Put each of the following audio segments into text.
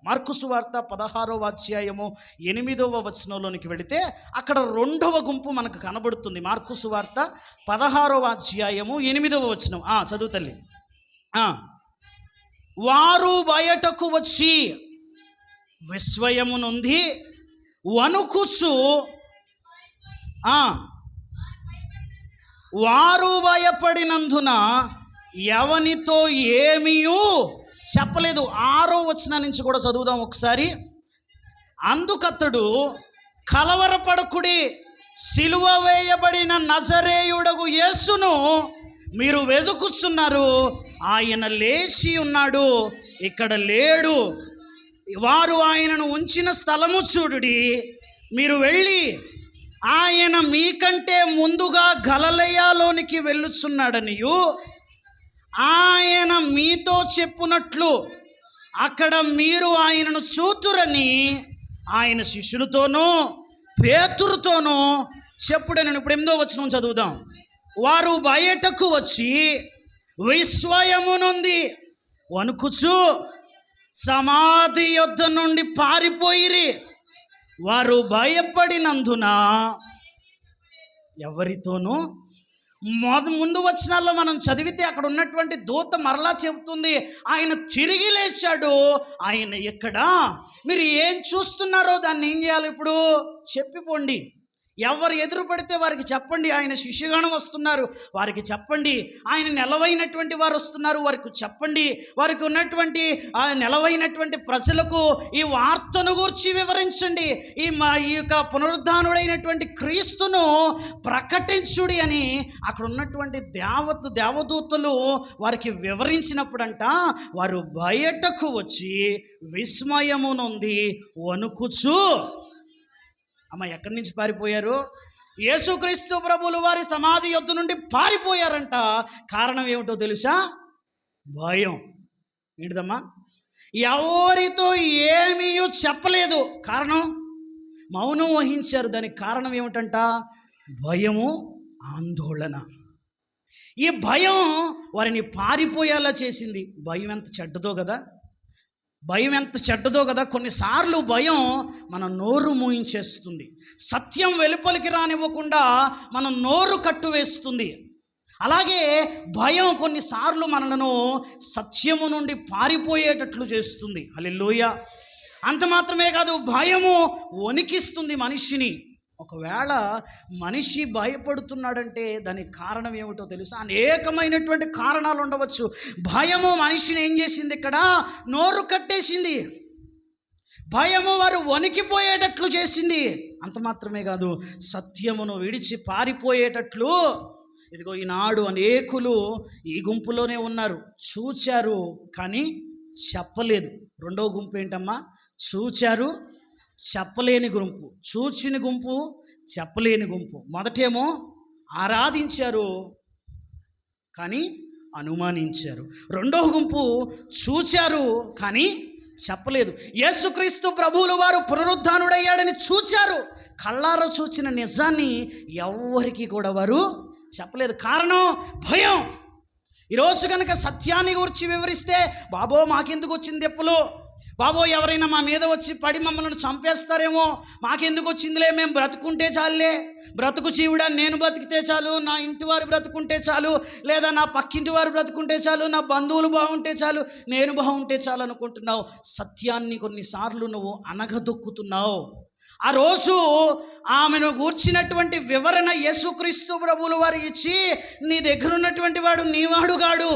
Mark సువార్త 16వ అధ్యాయము 8వ వచనంలోనికి వెళితే అక్కడ రెండవ గుంపు మనకు కనబడుతుంది. మార్కు సువార్త 16వ అధ్యాయము 8వ వచనం. చదువు తల్లి. వారు బయటకు వచ్చి విస్మయము నొంది వణుకుచు, వారు భయపడినందున ఎవనితో ఏమీయూ చెప్పలేదు. 6వ వచనం నుంచి కూడా చదువుదాం ఒకసారి. అందుకతడు, కలవరపడకుడి, సిలువ వేయబడిన నజరేయుడగు యేసును మీరు వెదుకుచున్నారు, ఆయన లేచి ఉన్నాడు, ఇక్కడ లేడు. వారు ఆయనను ఉంచిన స్థలము చూడుడి, మీరు వెళ్ళి ఆయన మీకంటే ముందుగా గలిలయలోనికి వెళ్ళుచున్నాడనియు ఆయన మీతో చెప్పునట్లు అక్కడ మీరు ఆయనను చూతురని ఆయన శిష్యులతోనూ పేతురుతోనూ చెప్పుడని. ఇప్పుడు 8వ వచనం చదువుదాం. వారు బయటకు వచ్చి విస్మయము నొంది వణుకుచు సమాధి యొద్ద నుండి పారిపోయిరి. వారు భయపడినందున ఎవరితోనూ ముందు వచనాల్లో మనం చదివితే అక్కడ ఉన్నటువంటి దూత మరలా చెబుతుంది, ఆయన తిరిగి లేచాడు, ఆయన ఎక్కడా, మీరు ఏం చూస్తున్నారో దాన్ని ఏం చేయాలి, ఇప్పుడు చెప్పిపోండి. ఎవరు ఎదురు పడితే వారికి చెప్పండి, ఆయన శిష్యగణం వస్తున్నారు వారికి చెప్పండి, ఆయన నెలవైనటువంటి వారు వస్తున్నారు వారికి చెప్పండి, వారికి ఉన్నటువంటి నెలవైనటువంటి ప్రజలకు ఈ వార్తను గూర్చి వివరించండి, ఈ యొక్క పునరుద్ధానుడైనటువంటి క్రీస్తును ప్రకటించుడి అని అక్కడ ఉన్నటువంటి దేవదూతలు వారికి వివరించినప్పుడంట వారు బయటకు వచ్చి విస్మయము నొంది వణుకుచు. ఎక్కడి నుంచి పారిపోయారు? యేసుక్రీస్తు ప్రభువులు వారి సమాధి యొద్ద నుండి పారిపోయారంట. కారణం ఏమిటో తెలుసా? భయం. ఏంటిదమ్మా? ఎవరితో ఏమీ చెప్పలేదు, కారణం మౌనం వహించారు. దానికి కారణం ఏమిటంట? భయము, ఆందోళన. ఈ భయం వారిని పారిపోయేలా చేసింది. భయం ఎంత చెడ్డదో కదా, భయం ఎంత చెడ్డదో కదా. కొన్నిసార్లు భయం మన నోరు మూయించేస్తుంది, సత్యం వెలుపలికి రానివ్వకుండా మన నోరు కట్టువేస్తుంది. అలాగే భయం కొన్నిసార్లు మనలను సత్యము నుండి పారిపోయేటట్లు చేస్తుంది. హల్లెలూయా. అంత మాత్రమే కాదు, భయము వణికిస్తుంది మనిషిని. ఒకవేళ మనిషి భయపడుతున్నాడంటే దానికి కారణం ఏమిటో తెలుసా? అనేకమైనటువంటి కారణాలు ఉండవచ్చు. భయము మనిషిని ఏం చేసింది? ఇక్కడ నోరు కట్టేసింది. భయము వారు వణికిపోయేటట్లు చేసింది. అంత మాత్రమే కాదు, సత్యమును విడిచి పారిపోయేటట్లు. ఇదిగో ఈనాడు అనేకులు ఈ గుంపులోనే ఉన్నారు. చూచారు కానీ చెప్పలేదు. రెండో గుంపు ఏంటమ్మా? చూచారు చెప్పలేని గుంపు, చూచిన గుంపు, చెప్పలేని గుంపు. మొదటేమో ఆరాధించారు కానీ అనుమానించారు. రెండో గుంపు చూచారు కానీ చెప్పలేదు. యేసుక్రీస్తు ప్రభువులు వారు పునరుద్ధానుడయ్యాడని చూచారు, కళ్ళారా చూచిన నిజాన్ని ఎవరికి కూడా వారు చెప్పలేదు. కారణం భయం. ఈరోజు కనుక సత్యాన్ని గురించి వివరిస్తే, బాబో మాకెందుకు వచ్చింది దెప్పులు, బాబో ఎవరైనా మా మీద వచ్చి పడి మమ్మల్ని చంపేస్తారేమో, మాకెందుకు వచ్చిందిలే, మేము బ్రతుకుంటే చాలులే, బ్రతుకు జీవుడా, నేను బ్రతికితే చాలు, నా ఇంటి వారు బ్రతుకుంటే చాలు, లేదా నా పక్కింటి వారు బ్రతుకుంటే చాలు, నా బంధువులు బాగుంటే చాలు, నేను బాగుంటే చాలు అనుకుంటున్నావు. సత్యాన్ని కొన్నిసార్లు నువ్వు అనగదొక్కుతున్నావు. ఆ రోజు ఆమెను గూర్చినటువంటి వివరణ యేసుక్రీస్తు ప్రభువులు వారు ఇచ్చి, నీ దగ్గర ఉన్నటువంటి వాడు నీవాడుగాడు,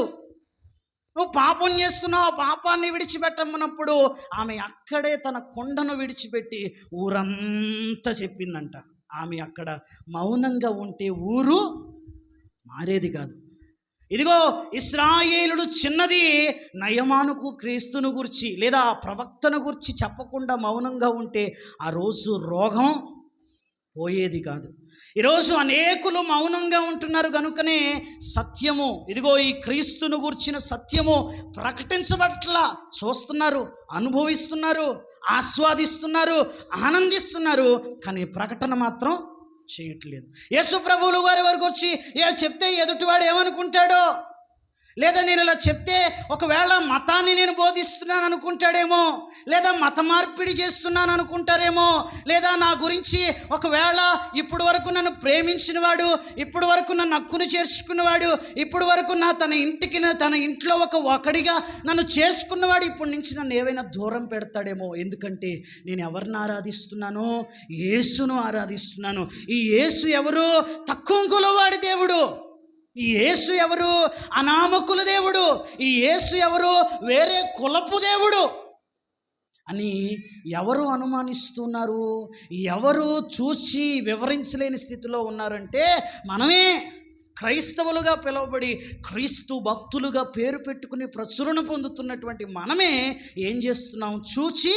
నువ్వు పాపం చేస్తున్నావు, పాపాన్ని విడిచిపెట్టమన్నప్పుడు ఆమె అక్కడే తన కొండను విడిచిపెట్టి ఊరంతా చెప్పిందంట. ఆమె అక్కడ మౌనంగా ఉంటే ఊరు మారేది కాదు. ఇదిగో ఇశ్రాయేలుడు చిన్నది నయమానుకు క్రీస్తును గురించి లేదా ప్రవక్తను గురించి చెప్పకుండా మౌనంగా ఉంటే ఆ రోజు రోగం పోయేది కాదు. ఈరోజు అనేకులు మౌనంగా ఉంటున్నారు కనుకనే సత్యము, ఇదిగో ఈ క్రీస్తును గూర్చిన సత్యము ప్రకటించబట్లా. చూస్తున్నారు, అనుభవిస్తున్నారు, ఆస్వాదిస్తున్నారు, ఆనందిస్తున్నారు, కానీ ప్రకటన మాత్రం చేయట్లేదు. యేసు ప్రభువులు వారి వరకు వచ్చి చెప్తే ఎదుటివాడు ఏమనుకుంటాడో, లేదా నేను ఇలా చెప్తే ఒకవేళ మతాన్ని నేను బోధిస్తున్నాను అనుకుంటాడేమో, లేదా మత మార్పిడి చేస్తున్నాను అనుకుంటారేమో, లేదా నా గురించి ఒకవేళ ఇప్పుడు వరకు నన్ను ప్రేమించినవాడు, ఇప్పుడు వరకు నన్ను హక్కును చేర్చుకున్నవాడు, ఇప్పుడు వరకు తన ఇంట్లో ఒకడిగా నన్ను చేసుకున్నవాడు ఇప్పటి నుంచి నన్ను ఏవైనా దూరం పెడతాడేమో. ఎందుకంటే నేను ఎవరిని ఆరాధిస్తున్నాను? యేసును ఆరాధిస్తున్నాను. ఈ యేసు ఎవరు? తక్కువ కులవాడి దేవుడు. ఈ యేసు ఎవరు? అనామకుల దేవుడు. ఈ యేసు ఎవరు? వేరే కులపు దేవుడు అని ఎవరు అనుమానిస్తున్నారు? ఎవరు చూసి వివరించలేని స్థితిలో ఉన్నారంటే మనమే. క్రైస్తవులుగా పిలువబడి క్రీస్తు భక్తులుగా పేరు పెట్టుకుని ప్రచురణ పొందుతున్నటువంటి మనమే ఏం చేస్తున్నాం? చూచి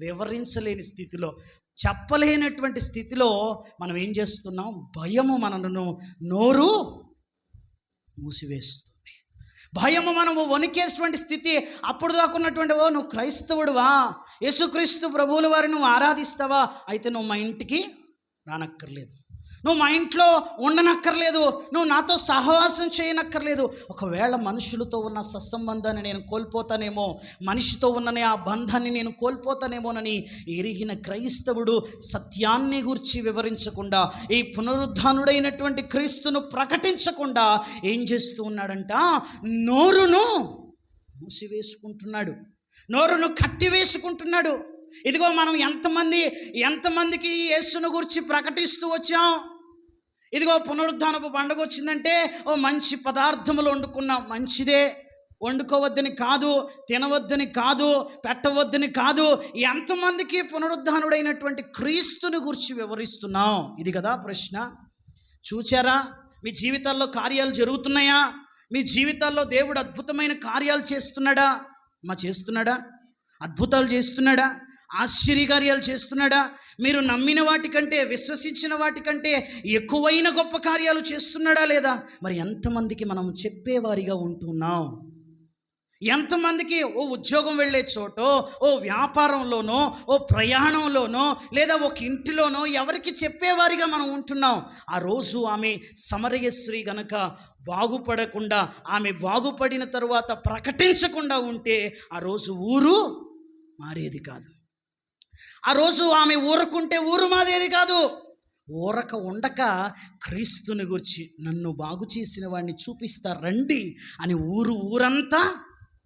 వివరించలేని స్థితిలో, చెప్పలేనటువంటి స్థితిలో మనం ఏం చేస్తున్నాం? భయము మనను నోరు మూసివేస్తుంది. భయము మనము వణికేటువంటి స్థితి. అప్పుడు దాకున్నటువంటి నువ్వు క్రైస్తవుడువా, యేసుక్రీస్తు ప్రభువుల వారిని నువ్వు ఆరాధిస్తావా, అయితే నువ్వు మా ఇంటికి రానక్కర్లేదు, నువ్వు మా ఇంట్లో ఉండనక్కర్లేదు, నువ్వు నాతో సహవాసం చేయనక్కర్లేదు. ఒకవేళ మనుషులతో ఉన్న సత్సంబంధాన్ని నేను కోల్పోతానేమో, మనిషితో ఉన్న ఆ బంధాన్ని నేను కోల్పోతానేమోనని ఎరిగిన క్రైస్తవుడు సత్యాన్ని గూర్చి వివరించకుండా, ఈ పునరుద్ధానుడైనటువంటి క్రీస్తును ప్రకటించకుండా ఏం చేస్తూ ఉన్నాడంట? నోరును మూసివేసుకుంటున్నాడు, నోరును కట్టివేసుకుంటున్నాడు. ఇదిగో మనం ఎంతమందికి యేసును గురించి ప్రకటిస్తూ వచ్చాం. ఇదిగో పునరుద్ధానపు పండుగ వచ్చిందంటే మంచి పదార్థములు వండుకున్నాం, మంచిదే, వండుకోవద్దని కాదు, తినవద్దని కాదు, పెట్టవద్దని కాదు. ఎంతమందికి పునరుద్ధానుడైనటువంటి క్రీస్తుని గురించి వివరిస్తున్నాం? ఇది కదా ప్రశ్న. చూచారా? మీ జీవితాల్లో కార్యాలు జరుగుతున్నాయా? మీ జీవితాల్లో దేవుడు అద్భుతమైన కార్యాలు చేస్తున్నాడా? చేస్తున్నాడా? అద్భుతాలు చేస్తున్నాడా? ఆశ్చర్యకార్యాలు చేస్తున్నాడా? మీరు నమ్మిన వాటికంటే, విశ్వసించిన వాటికంటే ఎక్కువైన గొప్ప కార్యాలు చేస్తున్నాడా లేదా? మరి ఎంతమందికి మనం చెప్పేవారిగా ఉంటున్నాం? ఎంతమందికి ఉద్యోగం వెళ్ళే చోటో, వ్యాపారంలోనో, ప్రయాణంలోనో, లేదా ఒక ఇంటిలోనో ఎవరికి చెప్పేవారిగా మనం ఉంటున్నాం? ఆ రోజు ఆమె సమరయ స్త్రీ గనక బాగుపడకుండా, ఆమె బాగుపడిన తరువాత ప్రకటించకుండా ఉంటే ఆ రోజు ఊరు మారేది కాదు. ఆ రోజు ఆమె ఊరకుంటే ఊరు మారేది కాదు. ఊరక ఉండక క్రీస్తుని గురించి, నన్ను బాగు చేసిన వాడిని చూపిస్తా రండి అని ఊరంతా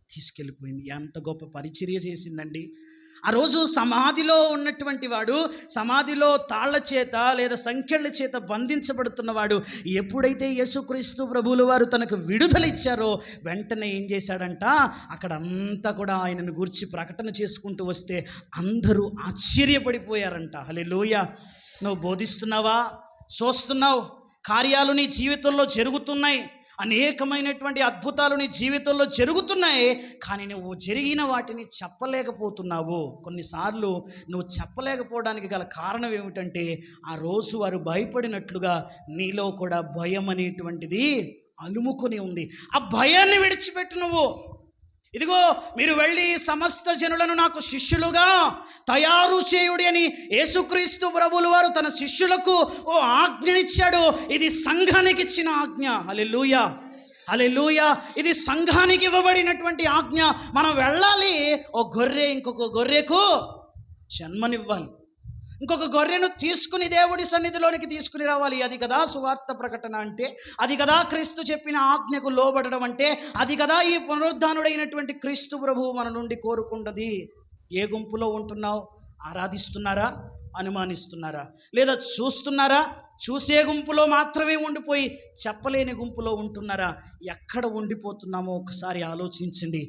తీసుకెళ్ళిపోయింది. ఎంత గొప్ప పరిచర్య చేసిందండి. ఆ రోజు సమాధిలో ఉన్నటువంటి వాడు, సమాధిలో తాళ్ల చేత లేదా సంకెళ్ళ చేత బంధించబడుతున్నవాడు ఎప్పుడైతే యేసుక్రీస్తు ప్రభువుల వారు తనకు విడుదలిచ్చారో వెంటనే ఏం చేశాడంట? అక్కడంతా కూడా ఆయనను గురించి ప్రకటన చేసుకుంటూ వస్తే అందరూ ఆశ్చర్యపడిపోయారంట. హల్లెలూయా! నువ్వు బోధిస్తున్నావా? చూస్తున్నావు, కార్యాలు నీ జీవితంలో జరుగుతున్నాయి, అనేకమైనటువంటి అద్భుతాలు నీ జీవితంలో జరుగుతున్నాయి, కానీ నువ్వు జరిగిన వాటిని చెప్పలేకపోతున్నావు. కొన్నిసార్లు నువ్వు చెప్పలేకపోవడానికి గల కారణం ఏమిటంటే, ఆ రోజు వారు భయపడినట్లుగా నీలో కూడా భయం అనేటువంటిది అలుముకొని ఉంది. ఆ భయాన్ని విడిచిపెట్టు నువ్వు. ఇదిగో మీరు వెళ్ళి సమస్త జనులను నాకు శిష్యులుగా తయారు చేయుడి అని యేసుక్రీస్తు ప్రభువుల వారు తన శిష్యులకు ఆజ్ఞనిచ్చాడు. ఇది సంఘానికి ఇచ్చిన ఆజ్ఞ. హల్లెలూయా, హల్లెలూయా. ఇది సంఘానికి ఇవ్వబడినటువంటి ఆజ్ఞ. మనం వెళ్ళాలి, గొర్రె ఇంకొక గొర్రెకు జన్మనివ్వాలి, ఇంకొక గొర్రెను తీసుకుని దేవుడి సన్నిధిలోనికి తీసుకుని రావాలి. అది కదా సువార్త ప్రకటన అంటే, అది కదా క్రీస్తు చెప్పిన ఆజ్ఞకు లోబడడం అంటే, అది కదా ఈ పునరుద్ధానుడైనటువంటి క్రీస్తు ప్రభువు మన నుండి కోరుకుంటది. ఏ గుంపులో ఉంటున్నావు? ఆరాధిస్తున్నారా? అనుమానిస్తున్నారా? లేదా చూస్తున్నారా? చూసే గుంపులో మాత్రమే ఉండిపోయి చెప్పలేని గుంపులో ఉంటున్నారా? ఎక్కడ ఉండిపోతున్నామో ఒకసారి ఆలోచించండి.